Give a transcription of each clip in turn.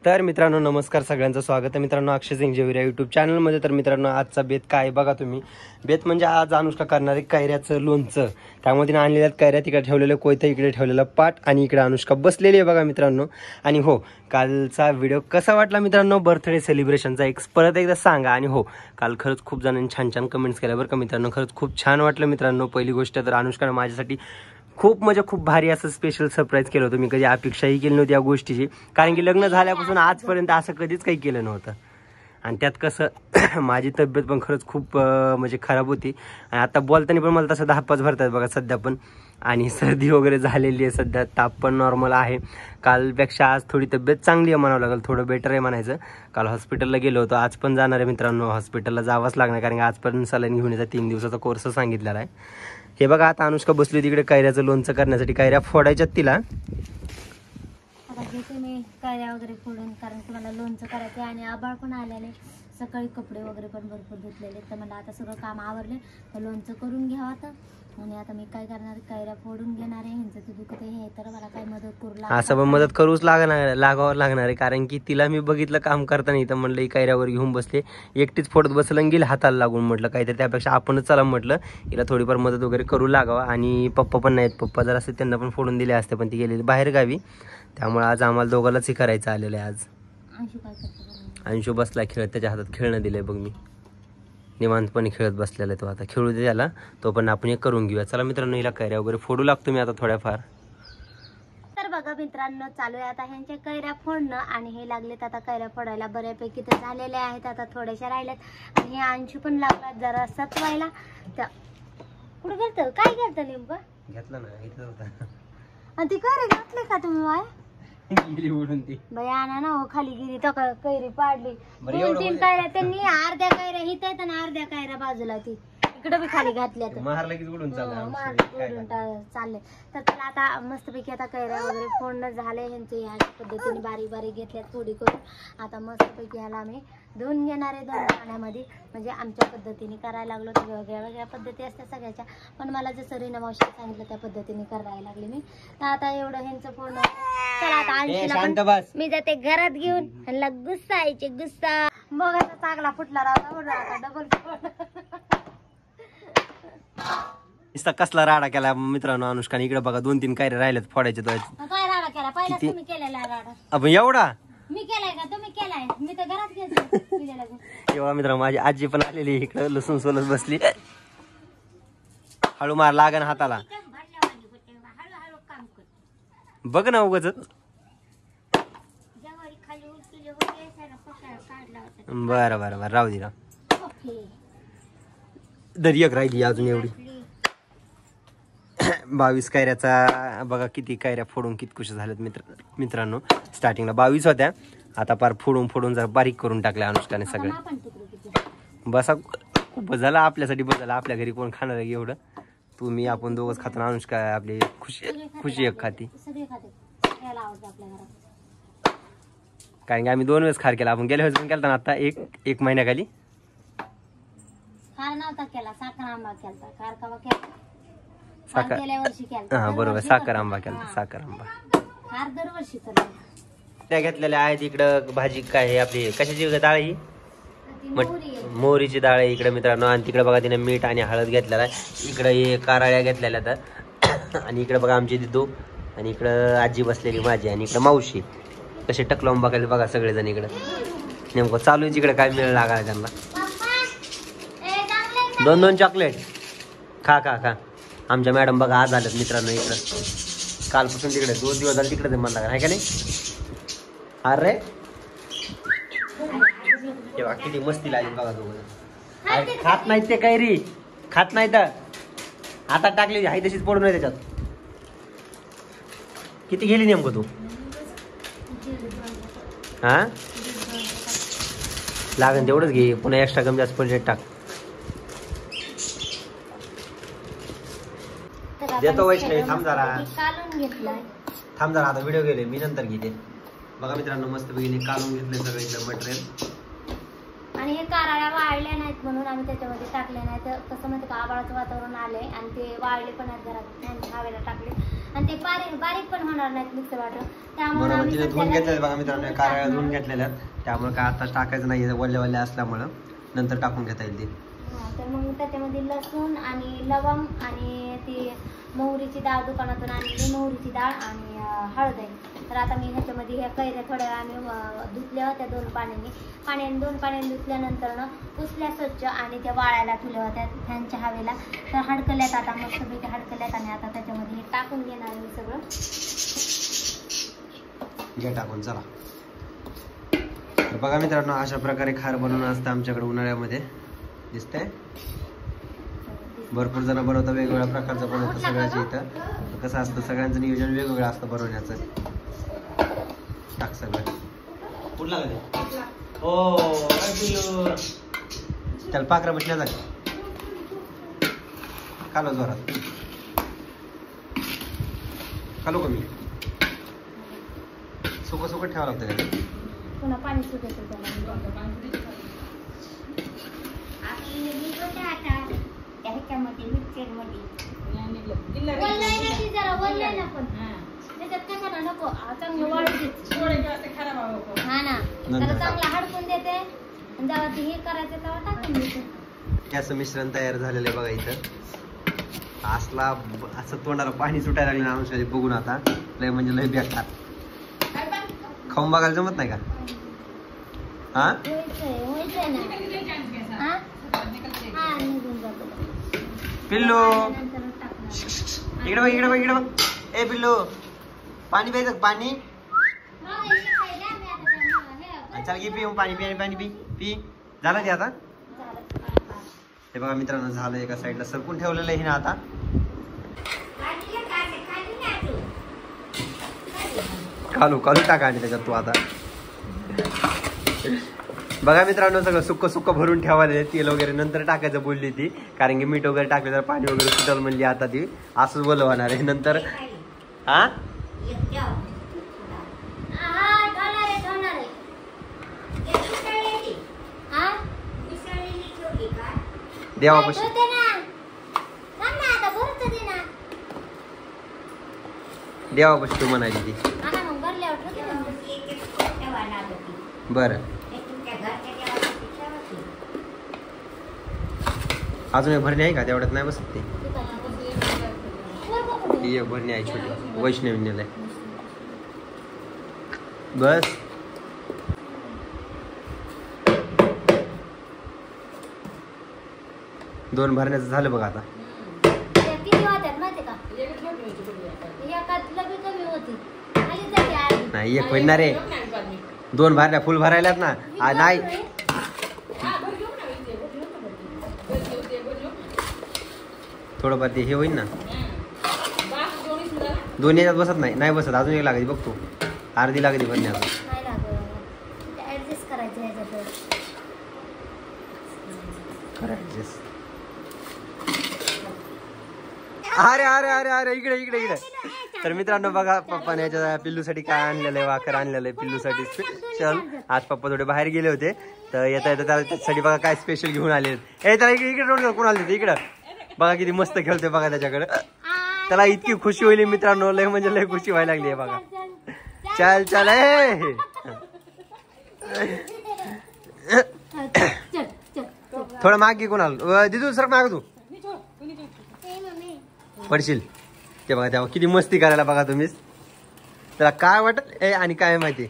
तर मित्रांनो नमस्कार, सगळ्यांचं स्वागत आहे मित्रांनो अक्षय सिंग जेविरा यूट्यूब चॅनलमध्ये। तर मित्रांनो आजचा बेत काय बघा तुम्ही। बेत म्हणजे आज अनुष्का करणार आहे कैऱ्याचं लोणचं। त्यामध्ये तिने आणलेल्या कैऱ्या तिकडे ठेवलेलं कोयतं, इकडे ठेवलेलं पाट आणि इकडे अनुष्का बसलेली आहे बघा मित्रांनो। आणि हो, कालचा व्हिडिओ कसा वाटला मित्रांनो बर्थडे सेलिब्रेशनचा एक परत एकदा सांगा। आणि हो, काल खरंच खूप जणांनी छान छान कमेंट्स केल्या बरं का मित्रांनो, खरंच खूप छान वाटलं मित्रांनो। पहिली गोष्ट तर अनुष्काने माझ्यासाठी खूप म्हणजे खूप भारी असं स्पेशल सरप्राईज केलं होतं। मी कधी अपेक्षाही केली नव्हती या गोष्टीची, कारण की लग्न झाल्यापासून आजपर्यंत असं कधीच काही केलं नव्हतं। आणि त्यात कसं माझी तब्येत पण खरंच खूप म्हणजे खराब होती आणि आता बोलताना पण मला तसं 10-5 भरतात बघा सध्या पण। आणि सर्दी वगैरे झालेली आहे, सध्या ताप पण नॉर्मल आहे। कालपेक्षा आज थोडी तब्येत चांगली आहे म्हणावं लागेल, थोडं बेटर आहे म्हणायचं। काल हॉस्पिटलला गेलो होतो, आज पण जाणार आहे मित्रांनो, हॉस्पिटलला जावंच लागणार, कारण की आज पण सलाईन घेऊन यायचा 3 दिवसाचा कोर्स सांगितलेला आहे। हे बघा आता अनुष्का बसली तिकडे कैऱ्याचं लोणचं करण्यासाठी, कैऱ्या फोडायच्यात तिला। आता घेते मी कैऱ्या वगैरे फोडून, कारण की मला लोणचं करायचं आणि आभाळ पण आलेले, सकाळी कपडे वगैरे पण भरपूर धुतलेले, तर मला आता सगळं काम आवरले तर लोणचं करून घ्यावं आता। आणि आता मी काय करणार, कैऱ्या फोडून घेणार आहे। ह्यांचं ते दुखत आहे तर मला काय मदत करू लागणार, असं पण मदत करूच लागावं लागणार आहे, कारण की तिला मी बघितलं काम करताना, तर म्हणलं ही कैऱ्यावर घेऊन बसले, एकटीच फोडत बसलं आणि गेली हाताला लागून। म्हटलं काहीतरी त्यापेक्षा आपणच चला म्हटलं हिला थोडीफार मदत वगैरे करू लागावा। आणि पप्पा पण नाहीत, पप्पा जर असते त्यांना पण फोडून दिले असते, पण ती गेलेली बाहेर गावी, त्यामुळे आज आम्हाला दोघांनाच करायचं आलेलं आहे। आज अंशू काय करतो, अंशू बसला खेळत, त्याच्या हातात खेळणं दिलंय बघ मी, निवांतपणे खेळत बसलेला आहे तो। आता खेळू दे त्याला, तो पण आपण एक करून घेऊया। चला मित्रांनो हिला कैऱ्या वगैरे फोडू लागतो मी आता थोड्याफार। तर बघा मित्रांनो चालू आहे आता ह्यांच्या कैऱ्या फोडणं, आणि हे लागलेत आता कैऱ्या फोडायला, बऱ्यापैकी तर झालेले आहेत, आता थोड्याशा राहिल्यात। आणि हे अंशू पण लागला जरा सतवायला, तर कुठं गेलतं, काय गेलतं नेमकं घेतला ना इथं होता। आणि ती कैरी घातली का तुम्ही वाय गेली उडून ती बाई, आणा ना हो, खाली गेली तर कैरी पाडली। बरं, 2-3 कैऱ्या त्यांनी, अर्ध्या कैऱ्या हित आहेत आणि अर्ध्या कैऱ्या बाजूला ती इकडे बी खाली घातल्या, तर मार लगेच उडून चालले। तर त्याला आता मस्तपैकी आता कैऱ्या वगैरे फोडणं झाले ह्यांचे, ह्या पद्धतीने बारीक बारीक घेतल्यात फोडी करून। आता मस्तपैकी ह्याला आम्ही धुवून घेणार आहे 2 पाण्यामध्ये, म्हणजे आमच्या पद्धतीने करायला लागलो। तर वेगळ्या वेगळ्या पद्धती असतात सगळ्याच्या, पण मला जसं रीना मावशी सांगितलं त्या पद्धतीने करायला लागले मी। तर आता एवढं ह्यांचं फोडणं, चला आता आणखीला मी जाते घरात घेऊन, ह्यांना गुस्सा यायचे गुस्सा बघा, चांगला फुटला राहता डबल नुसता कसला राडा केला मित्रांनो अनुष्काने। इकडे बघा 2-3 कैऱ्या राहिल्यात फोडायचे, तो काय राडा केला पहिला तुम्ही केलेला राडा, आपण एवढा मी केलाय का तुम्ही केलाय, मी तर घरात घेतलं। तेव्हा मित्रांनो माझी आजी पण आलेली इकडे, लसूण सोलत बसली, हळू मार लागन हाताला, बघ ना उगाच। बरं बरं बरं राहू दे राव, दरी एक राहिली अजून एवढी। 22 कैऱ्याचा बघा, किती कैऱ्या फोडून किती खुश झाल्यात मित्रांनो। स्टार्टिंगला 22 होत्या, आता पार फोडून जरा बारीक करून टाकल्या अनुष्काने सगळे। बसा, खूप झालं आपल्यासाठी, बस आपल्या घरी कोण खाणार आहे एवढं, तुम्ही आपण दोघंच खातो, अनुष्का आपली खुशी एक खाती, कारण की आम्ही 2 वेळेस खार केला, आपण गेल्या वेळेस पण केला ना, आता एक महिन्याखाली खार नव्हता केला, साखर आंबा केला, खार कवा केला, साखर गेल्या वर्षी केला, हा बरोबर, साखर आंबा केला, साखर आंबा खार दरवर्षी करतो। त्या घेतलेल्या आहेत इकडं भाजी, काय आहे आपली कशाची डाळ, ही मोहरीची डाळ आहे इकडे मित्रांनो। आणि तिकडे बघा तिने मीठ आणि हळद घेतलेला आहे, इकडे हे कारळ्या घेतलेल्या तर, आणि इकडे बघा आमची दिदू, आणि इकडं आजी बसलेली माझी, आणि इकडे मावशी, कसे टकलावून बघायला बघा सगळेजण इकडे। नेमकं चालू आहे इकडे काय मिळेल लागायला त्यांना, 2-2 चॉकलेट खा खा खा। आमच्या मॅडम बघा आज आल्यात मित्रांनो इकडं, कालपासून तिकडे 2 दिवस झाले तिकडे म्हणला का, नाही का नाही। अरे तेव्हा किती मस्ती लागली बघा दोघं, खात नाहीत ते कैरी, खात नाहीत, आता टाकली हाय तशीच पडून आहे त्याच्यात। किती गेली नेमकं तू, हा लागन तेवढंच घे, पुन्हा एक्स्ट्रा कमी जास्त पडले टाक, देतो वैष्णवी, थांब जरा थांब जरा, आता व्हिडिओ गेले मी नंतर घेते। बघा मित्रांनो मस्त पैकी काढून घेतले सगळं मटेरियल, आणि हे कारळ्या वाळल्या नाहीत म्हणून आम्ही त्याच्यामध्ये टाकले नाही, तर कसं म्हणते का आभाळाचं वातावरण आलंय आणि ते वाळले पण आहेत घरात, हवेला टाकले आणि ते बारीक बारीक पण होणार नाहीत मिक्सर वाटून. त्यामुळे बरोबर, आम्ही तिथे धुवून सध्याला घेतलेलं बघा मित्रांनो, कारळ्या धुवून घेतलेल्या त्यामुळे काय आता टाकायचं नाही, वल्ल्या वल्ल्या असल्यामुळं नंतर टाकून घेता येईल ते. तर मग त्याच्यामध्ये लसूण आणि लवंग आणि ती मोहरीची डाळ दुकानातून आणलेली मोहरीची डाळ आणि हळद आहे. तर आता मी ह्याच्यामध्ये ह्या कैऱ्या थोड्या आम्ही धुतल्या होत्या 2 पाण्याने 2 पाण्याने धुतल्यानंतर ना पुसल्या स्वच्छ आणि त्या वाळायला ठेवल्या होत्या फॅनच्या हवेला. तर हडकल्यात आता मस्तपैकी हडकल्यात आणि आता त्याच्यामध्ये हे टाकून घेणार मी सगळं. घ्या टाकून चला. तर बघा मित्रांनो, अशा प्रकारे खार बनवून असतं आमच्याकडे उन्हाळ्यामध्ये, दिसतंय. भरपूर जण बनवतात, वेगवेगळ्या प्रकारचं बनवतं सगळ्याच्या इथं. कसं असतं, सगळ्यांचं नियोजन वेगवेगळं असतं बनवण्याचं. टाक सगळं. कुठला का हो त्याला पाखरा बसल्या जाते, खालो जोरात खालो कमी सुकं सुकं ठेवावं लागतं का? पुन्हा पाणी सुटायचं त्याला. ह्याच्यामध्ये मिक्सरमध्ये जरा वल्लय ना पण त्याच्यात कशाला नको चांगलं वाढते. हा ना, त्याला चांगलं हडकून देते आणि जेव्हा ते हे करायचं तेव्हा टाकून देते. त्याचं मिश्रण तयार झालेलं आहे बघा इथं. असला असं तोंडाला पाणी सुटायला लागलं अनुष्काचे बघून आता, लय म्हणजे लय बेकार. खाऊन बघायला जमत नाही का? हा व्हायचंय ना. हा निघून जातो. पिल्लू इकडे बघ इकडे बघ इकडे बघ. ए पिल्लू, पाणी प्यायचं पाणी. चल घे पी पाणी, पी पाणी पी पी. झालं ते आता. हे बघा मित्रांनो, झालं. एका साईडला सरकून ठेवलेलं आहे ना आता. कालू कालू टाका आणि त्याच्यात तू आता. बघा मित्रांनो, सगळं सुक्क सुक्क भरून ठेवायला, तेल वगैरे नंतर टाकायचं बोलली ती, कारण की मीठ वगैरे टाकलं तर पाणी वगैरे सुटल म्हणली. आता ती असंच बोल होणार आहे नंतर. हा देवापाशी देवापाशी तू म्हणाली ती. बरं, अजून एक भरणी आहे का? तेवढ्यात नाही बसत ते. ही एक भरणी आहे छोटी, वैष्णवी नेलंय बस. दोन भरण्याचं झालं बघा आता. नाही एक होणार आहे. 2 भरण्या फुल भरायलात ना. नाही थोडंफार ते हे होईल ना. 2 याच्यात बसत नाही, नाही बसत. अजून एक लागली बघ तू, अर्धी लागली भरण्या. अरे अरे अरे अरे इकडे इकडे इकडे. तर मित्रांनो बघा, पप्पाने याच्या पिल्लूसाठी काय आणलेलं आहे, वाकर आणलेलं आहे पिल्लूसाठी स्पेशल. आज पप्पा थोडे बाहेर गेले होते, तर येता येता त्याला त्याच्यासाठी बघा काय स्पेशल घेऊन आले. ए त्याला इकडे इकडे रोड कोण आले इकडं बघा, किती मस्त खेळतोय बघा त्याच्याकडे. त्याला इतकी खुशी होईल मित्रांनो, लय म्हणजे लय खुशी व्हायला लागली आहे बघा. चल चल थोडं माग घे कोणाला. दिदू सर माग, तू पडशील. ते बघा तेव्हा किती मस्ती करायला बघा तुम्हीच. त्याला काय वाटत ए आणि काय माहिती.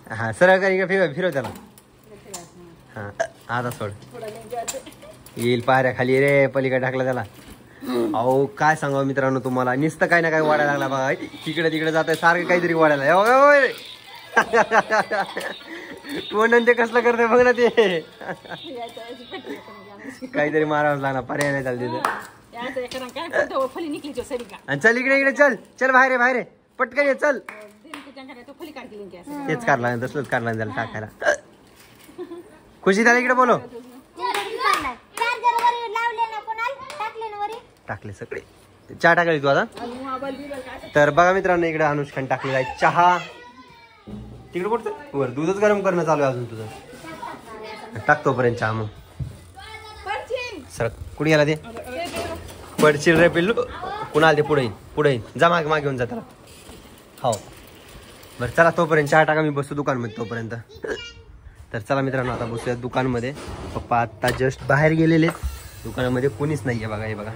हा सरळ कर, इकडे फिरव त्याला. हा आता सोड, येईल पायऱ्या खाली रे, पलीकडे टाकला त्याला. अहो काय सांगावं मित्रांनो तुम्हाला, नुसतं काय ना काय वाढायला लागला बघा. तिकडे तिकडे जात आहे सारखं काहीतरी वाढायला. तोंड ते कसलं करतोय बघ ना ते. काहीतरी मारावं लागणार, पर्याय नाही चालते. चल इकडे इकडे चल चल, बाहेर बाहेर पटकन ये चल. तेच काढला तसलंच काढला त्याला टाकायला. खुशी झाली इकडे बोलो. टाकले सगळे चहा टाकली तू आता. तर बघा मित्रांनो, इकडे अनुष्काने टाकलेला आहे चहा. तिकडे कुठं वर दूधच गरम करणं चालू आहे अजून तुझं. टाकतोपर्यंत चहा. मग सर कुठे गेला ते. पडशील रे पिल्लू. कुणाला दे पुढे येईन जा मागे घेऊन जा त्याला. हो बरं चला, तोपर्यंत चहा टाका, मी बसतो दुकानमध्ये तोपर्यंत. तर चला मित्रांनो, आता बसूया दुकानमध्ये. पप्पा आत्ता जस्ट बाहेर गेलेले, दुकानामध्ये कोणीच नाही आहे बघा. हे बघा